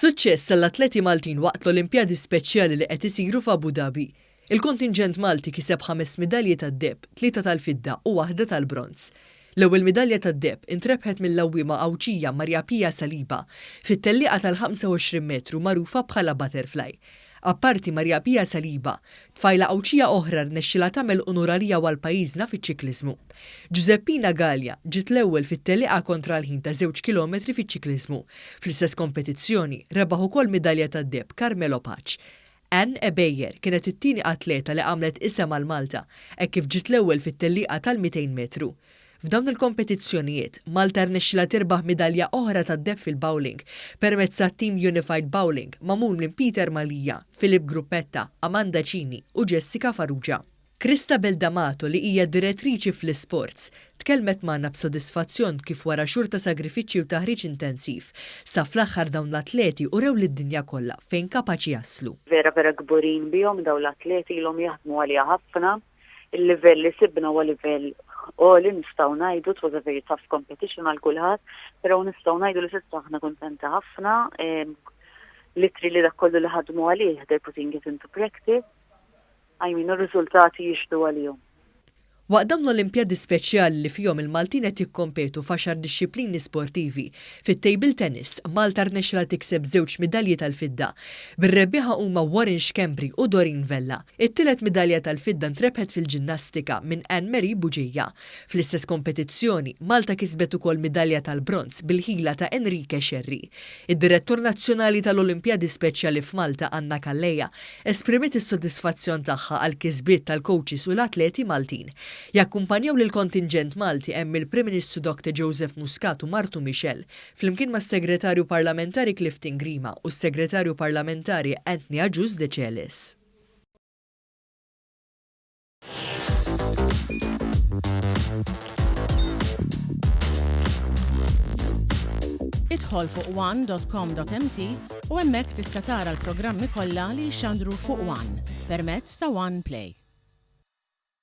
Suċċess għall-atleti Maltin waqt l-Olimpjadi Speċjali li qed isiru f'Abu Dhabi. Il-kontinġent Malti kiseb 5 midalji tad-deheb, 3 tal-fidda u waħda tal-bronz. L-ewwel midalja tad-deheb intrebħet mill-għawdxija Maria Pia fit-tellieqa tal-25 metru magħrufa bħala butterfly. Apparti Maria Pia, tfajla għawdxija oħra rnexxilha tagħmel onorarija għal pajjiżna fiċ-ċikliżmu. Giuseppina Gallia ġiet l-ewwel fit-tellieqa kontra l-ħin ta' 2 kilometri fiċ-ċikliżmu. Fl-istess kompetizzjoni rebaħ ukoll midalja tad-deheb Carmelo Paċ. Ann Ebejjer kienet it-tieni atleta li għamlet isem għal Malta hekk kif ġiet l-ewwel fit-tellieqa tal-200 metru. F'dawn il-kompetizzjonijiet, Malta rnexxilha tirbaħ midalja oħra tad-deheb fil-bowling permezz tat-Team Unified Bowling magħmul minn Peter Malija, Filip Gruppetta, Amanda Cini u Jessica Farrugia. Krista Beldamato li hija direttriċi fl-isports tkellmet magħna b'sodisfazzjon kif wara xhur ta' sagrifiċċji u taħriġ intensiv sa fl-aħħar dawn l-atleti urew lid-dinja kollha fejn kapaċi jaslu. Vera gburin bihom dawn l-atleti ilhom jaħdmu għalija ħafna, il-livell li sibna huwa livell li nistgħu ngħidu it was a very tough competition għal kulħadd, però nistgħu ngħidu li s'issa aħna kuntenta ħafna, litri li dak kollu li ħadmu għalih they're putting it into practice. Ir-riżultati jixhdu għalihom. Waqt dawn l-Olimpjadi Speċjali li fihom il-Maltin qed jikkompetu f'għaxar dixxilpini sportivi, fit-table tennis Malta rnexxilha tikseb 2 midalji tal-fidda. Bir-rebbieħa huma Warren Xkembri u Dorin Vella. It-tielet midalja tal-fidda ntrebħet fil-ġinnastika minn Ann-Mary Buġija. Fl-istess kompetizzjoni Malta kisbet ukoll midalja tal-bronz bil-ħila ta' Enrique Xerri. Id-Direttur Nazzjonali tal-Olimpjadi Speċjali f'Malta Anna Kalleja esprimiet is-sodisfazzjon tagħha għal kisbiet tal-coaches u l-atleti Maltin. Jakkumpanjaw lill-kontinġent Malti hemm il-Prim Ministru Dr. Joseph Muscat u Martu Michel flimkien mas-Segretarju Parlamentari Clifton Grima u s-Segretarju Parlamentari Anthony Agius De Celis. Idħol fuq one.com.mt u hemmhekk tista' tara l-programmi kollha li jxandru fuq One permezz ta' One Play.